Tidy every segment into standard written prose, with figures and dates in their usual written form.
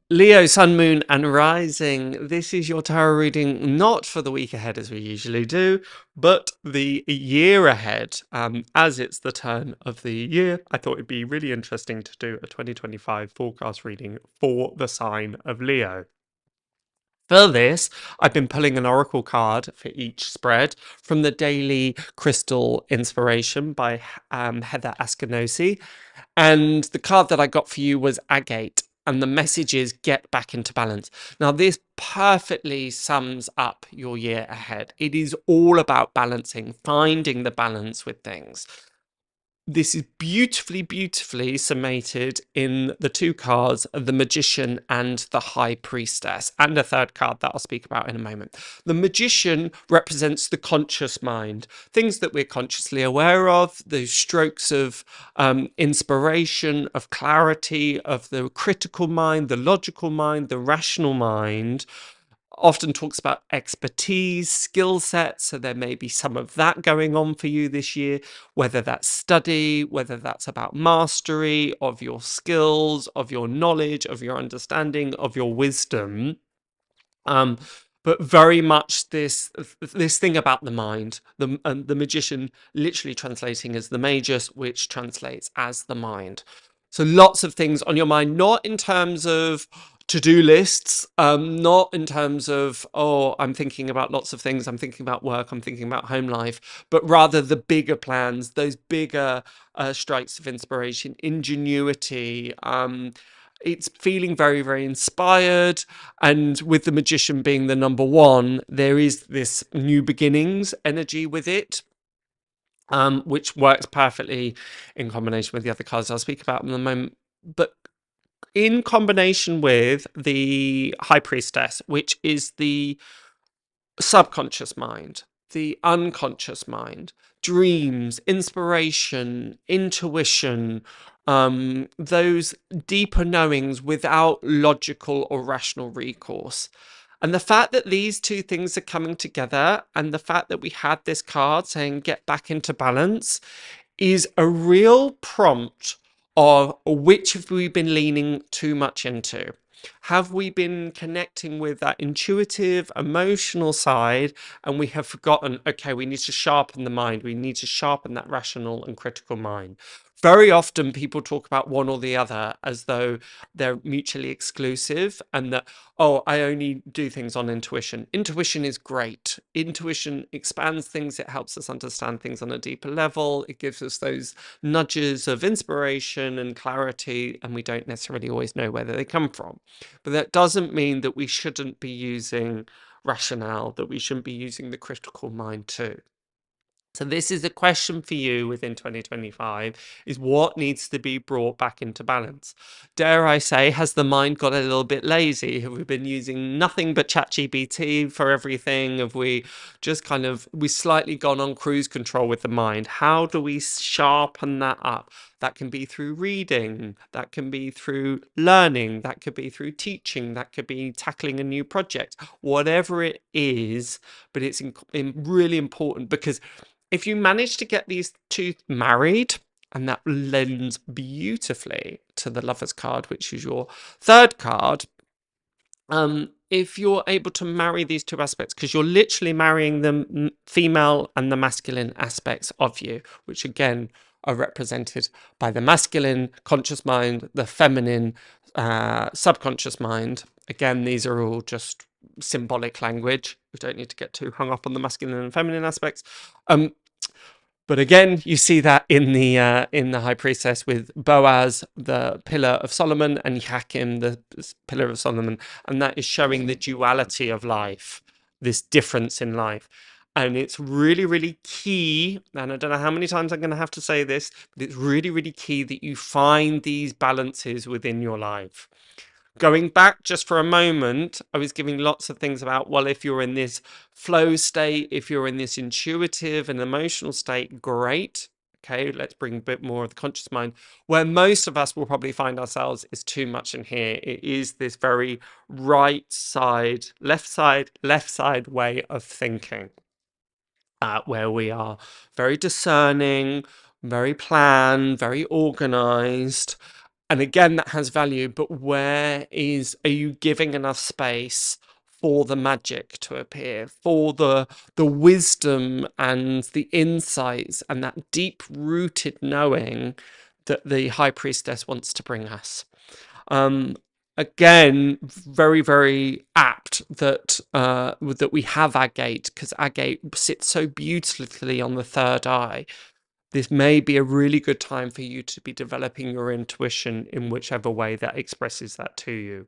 Leo, Sun, Moon, and Rising. This is your tarot reading, not for the week ahead as we usually do, but the year ahead. As it's the turn of the year, I thought it'd be really interesting to do a 2025 forecast reading for the sign of Leo. For this, I've been pulling an oracle card for each spread from the Daily Crystal Inspiration by Heather Askinosi. And the card that I got for you was Agate. And the message is get back into balance. Now, this perfectly sums up your year ahead. It is all about balancing, finding the balance with things. This is beautifully, beautifully summated in the two cards, the Magician and the High Priestess, and a third card that I'll speak about in a moment. The Magician represents the conscious mind, things that we're consciously aware of, the strokes of inspiration, of clarity, of the critical mind, the logical mind, the rational mind. Often talks about expertise, skill sets, so there may be some of that going on for you this year, whether that's study, whether that's about mastery of your skills, of your knowledge, of your understanding, of your wisdom. But very much this thing about the mind, the Magician literally translating as the Magus, which translates as the mind. So lots of things on your mind, not in terms of to-do lists, not in terms of, oh, I'm thinking about lots of things, I'm thinking about work, I'm thinking about home life, but rather the bigger plans, those bigger strikes of inspiration, ingenuity. It's feeling very, very inspired. And with the Magician being the number one, there is this new beginnings energy with it. Which works perfectly in combination with the other cards I'll speak about in a moment. But in combination with the High Priestess, which is the subconscious mind, the unconscious mind, dreams, inspiration, intuition, those deeper knowings without logical or rational recourse. And the fact that these two things are coming together, and the fact that we had this card saying get back into balance, is a real prompt of which have we been leaning too much into. Have we been connecting with that intuitive, emotional side, and we have forgotten, okay, we need to sharpen the mind, we need to sharpen that rational and critical mind. Very often people talk about one or the other as though they're mutually exclusive, and that, oh, I only do things on intuition. Intuition is great. Intuition expands things. It helps us understand things on a deeper level. It gives us those nudges of inspiration and clarity, and we don't necessarily always know where they come from. But that doesn't mean that we shouldn't be using rationale, that we shouldn't be using the critical mind too. So this is a question for you within 2025, is what needs to be brought back into balance? Dare I say, has the mind got a little bit lazy? Have we been using nothing but ChatGPT for everything? Have we just we slightly gone on cruise control with the mind? How do we sharpen that up? That can be through reading, that can be through learning, that could be through teaching, that could be tackling a new project, whatever it is. But it's really important, because if you manage to get these two married, and that lends beautifully to the Lover's card, which is your third card, if you're able to marry these two aspects, because you're literally marrying the female and the masculine aspects of you, which again are represented by the masculine conscious mind, the feminine subconscious mind. Again, these are all just symbolic language. We don't need to get too hung up on the masculine and feminine aspects. But again, you see that in the High Priestess with Boaz, the Pillar of Solomon, and Yakim, the Pillar of Solomon, and that is showing the duality of life, this difference in life. And it's really, really key, and I don't know how many times I'm going to have to say this, but it's really, really key that you find these balances within your life. Going back just for a moment, I was giving lots of things about, well, if you're in this flow state, if you're in this intuitive and emotional state, great. Okay, let's bring a bit more of the conscious mind. Where most of us will probably find ourselves is too much in here. It is this very right side, left side way of thinking, where we are very discerning, very planned, very organized, And again, that has value, but are you giving enough space for the magic to appear, for the wisdom and the insights and that deep rooted knowing that the high priestess wants to bring us? Again, very, very apt that that we have agate, because agate sits so beautifully on the third eye. This may be a really good time for you to be developing your intuition in whichever way that expresses that to you.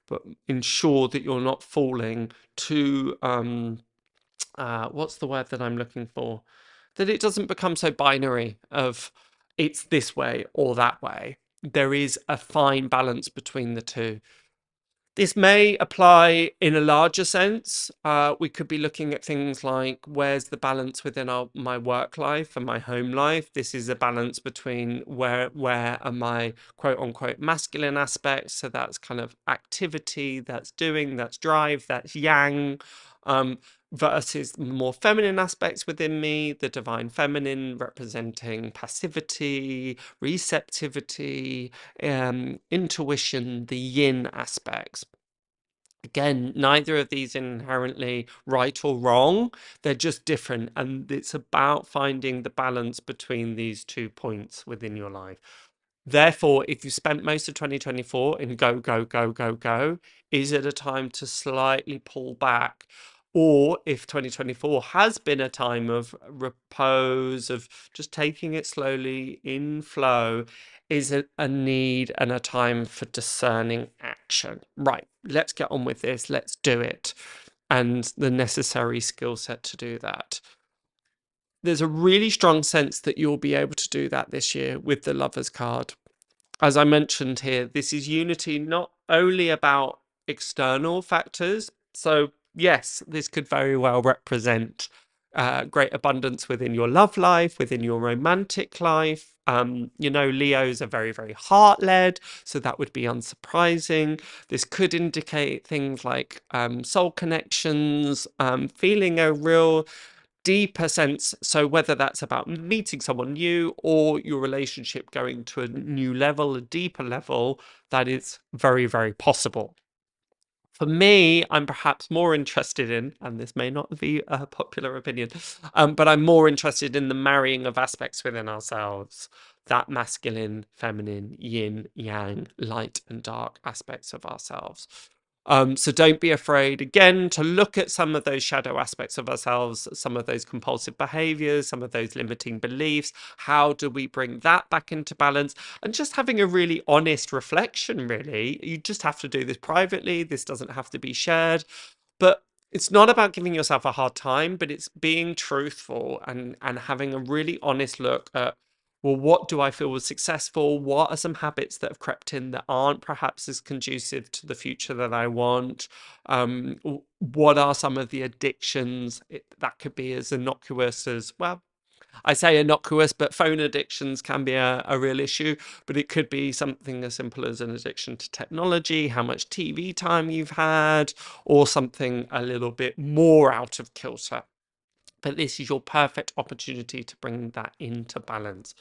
But ensure that you're not falling to what's the word that I'm looking for? That it doesn't become so binary of it's this way or that way. There is a fine balance between the two. This may apply in a larger sense. We could be looking at things like, where's the balance within my work life and my home life? This is a balance between where are my quote unquote masculine aspects. So that's kind of activity, that's doing, that's drive, that's yang, versus more feminine aspects within me, the divine feminine representing passivity, receptivity, intuition, the yin aspects. Again, neither of these inherently right or wrong. They're just different. And it's about finding the balance between these 2 points within your life. Therefore, if you spent most of 2024 in go, go, go, go, go, is it a time to slightly pull back? Or if 2024 has been a time of repose, of just taking it slowly in flow, is it a need and a time for discerning action? Right, let's get on with this. Let's do it. And the necessary skill set to do that. There's a really strong sense that you'll be able to do that this year with the Lovers card. As I mentioned here, this is unity not only about external factors. So yes, this could very well represent great abundance within your love life, within your romantic life. Leos are very, very heart-led, so that would be unsurprising. This could indicate things like soul connections, feeling a real deeper sense. So whether that's about meeting someone new or your relationship going to a new level, a deeper level, that is very, very possible. For me, I'm perhaps more interested in, and this may not be a popular opinion, but I'm more interested in the marrying of aspects within ourselves, that masculine, feminine, yin, yang, light and dark aspects of ourselves. So don't be afraid, again, to look at some of those shadow aspects of ourselves, some of those compulsive behaviors, some of those limiting beliefs. How do we bring that back into balance? And just having a really honest reflection, really. You just have to do this privately. This doesn't have to be shared. But it's not about giving yourself a hard time, but it's being truthful and having a really honest look at, well, what do I feel was successful? What are some habits that have crept in that aren't perhaps as conducive to the future that I want? What are some of the addictions that could be as innocuous as, well, I say innocuous, but phone addictions can be a real issue, but it could be something as simple as an addiction to technology, how much TV time you've had, or something a little bit more out of kilter. But this is your perfect opportunity to bring that into balance.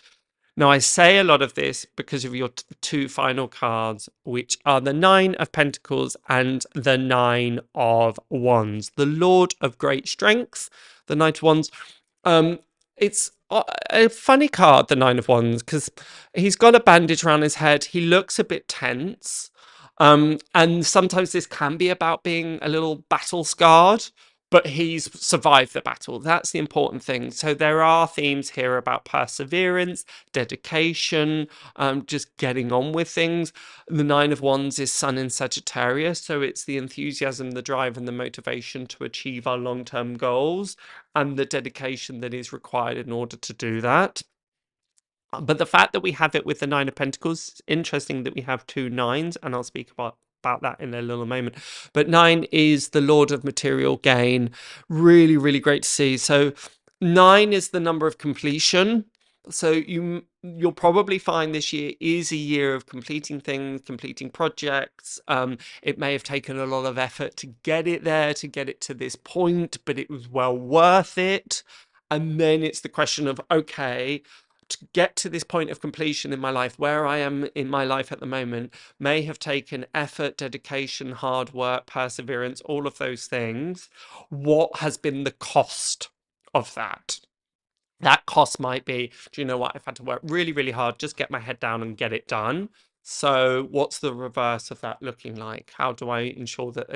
Now, I say a lot of this because of your 2 final cards, which are the 9 of Pentacles and the 9 of Wands. The Lord of Great Strength, the 9 of Wands. It's a funny card, the 9 of Wands, because he's got a bandage around his head. He looks a bit tense. And sometimes this can be about being a little battle scarred, but he's survived the battle. That's the important thing. So there are themes here about perseverance, dedication, just getting on with things. The 9 of Wands is Sun in Sagittarius, so it's the enthusiasm, the drive, and the motivation to achieve our long-term goals and the dedication that is required in order to do that. But the fact that we have it with the 9 of Pentacles, interesting that we have 2 9s, and I'll speak about that in a little moment. But 9 is the Lord of material gain. Really, really great to see. So 9 is the number of completion. So you'll probably find this year is a year of completing things, completing projects. It may have taken a lot of effort to get it there, to get it to this point, but it was well worth it. And then it's the question of, okay, to get to this point of completion in my life, where I am in my life at the moment, may have taken effort, dedication, hard work, perseverance, all of those things. What has been the cost of that? That cost might be, do you know what? I've had to work really, really hard, just get my head down and get it done. So what's the reverse of that looking like? How do I ensure that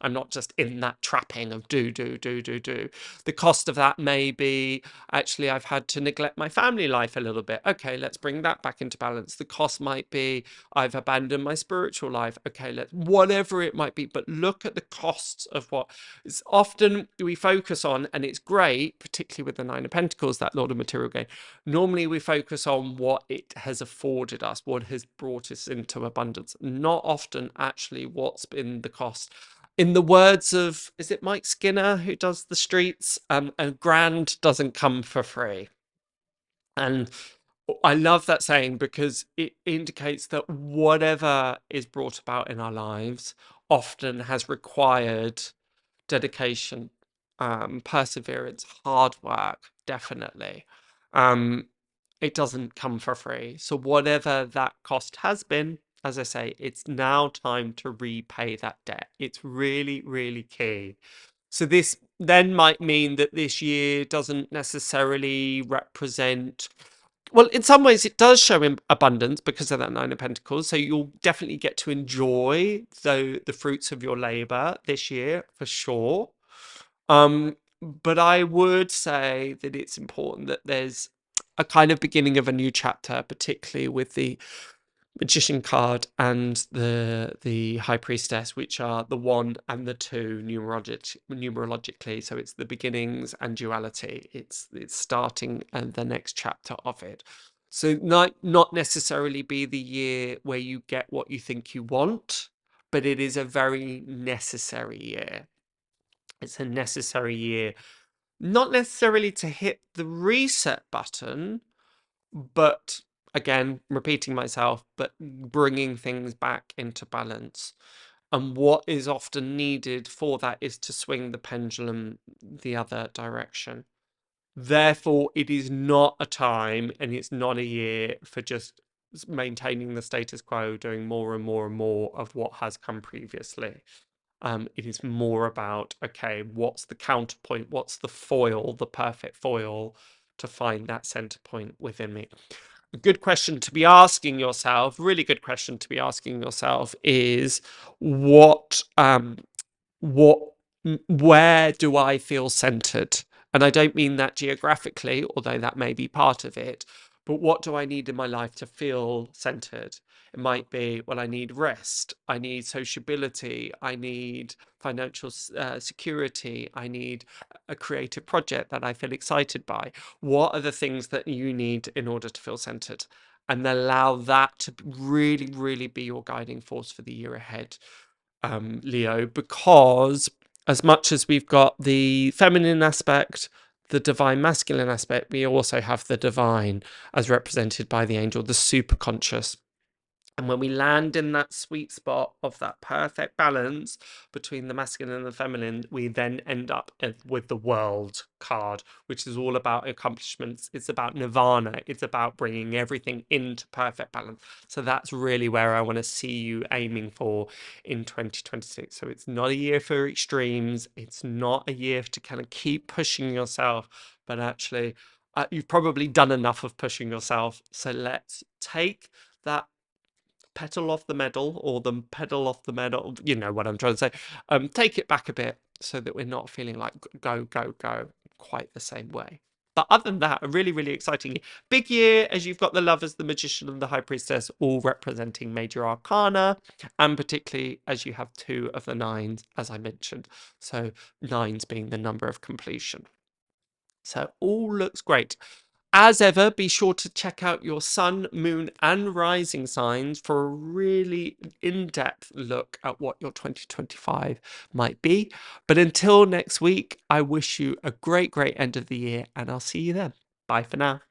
I'm not just in that trapping of do. The cost of that may be, actually, I've had to neglect my family life a little bit. Okay, let's bring that back into balance. The cost might be, I've abandoned my spiritual life. Okay, whatever it might be, but look at the costs of what is often we focus on, and it's great, particularly with the Nine of Pentacles, that Lord of Material Gain. Normally we focus on what it has afforded us, what has brought us into abundance, not often actually what's been the cost. In the words of, is it Mike Skinner who does the streets? A grand doesn't come for free. And I love that saying because it indicates that whatever is brought about in our lives often has required dedication, perseverance, hard work, definitely. It doesn't come for free. So whatever that cost has been, as I say, it's now time to repay that debt. It's really, really key. So this then might mean that this year doesn't necessarily represent, well, in some ways it does show abundance because of that Nine of Pentacles. So you'll definitely get to enjoy the fruits of your labor this year for sure. But I would say that it's important that there's a kind of beginning of a new chapter, particularly with the Magician card and the High Priestess, which are the 1 and the 2 numerologically. So it's the beginnings and duality. It's starting and the next chapter of it. So not necessarily be the year where you get what you think you want, but it is a very necessary year. It's a necessary year, not necessarily to hit the reset button, but again, repeating myself, but bringing things back into balance. And what is often needed for that is to swing the pendulum the other direction. Therefore, it is not a time and it's not a year for just maintaining the status quo, doing more and more and more of what has come previously. It is more about, okay, what's the counterpoint? What's the foil, the perfect foil to find that center point within me? A good question to be asking yourself, really good question to be asking yourself is where do I feel centered? And I don't mean that geographically, although that may be part of it, but what do I need in my life to feel centered? It might be, well, I need rest, I need sociability, I need financial security, I need a creative project that I feel excited by. What are the things that you need in order to feel centered? And allow that to really, really be your guiding force for the year ahead, Leo, because as much as we've got the feminine aspect, the divine masculine aspect, we also have the divine as represented by the angel, the super conscious. And when we land in that sweet spot of that perfect balance between the masculine and the feminine, we then end up with the world card, which is all about accomplishments. It's about nirvana. It's about bringing everything into perfect balance. So that's really where I want to see you aiming for in 2026. So it's not a year for extremes. It's not a year to kind of keep pushing yourself, but actually you've probably done enough of pushing yourself. So let's take that petal off the medal, or the pedal off the medal, you know what I'm trying to say. Take it back a bit so that we're not feeling like go quite the same way. But other than that, a really, really exciting year. Big year, as you've got the Lovers, the Magician, and the High Priestess all representing major arcana, and particularly as you have 2 of the 9s, as I mentioned. So 9s being the number of completion. So all looks great. As ever, be sure to check out your sun, moon, and rising signs for a really in-depth look at what your 2025 might be. But until next week, I wish you a great, great end of the year, and I'll see you then. Bye for now.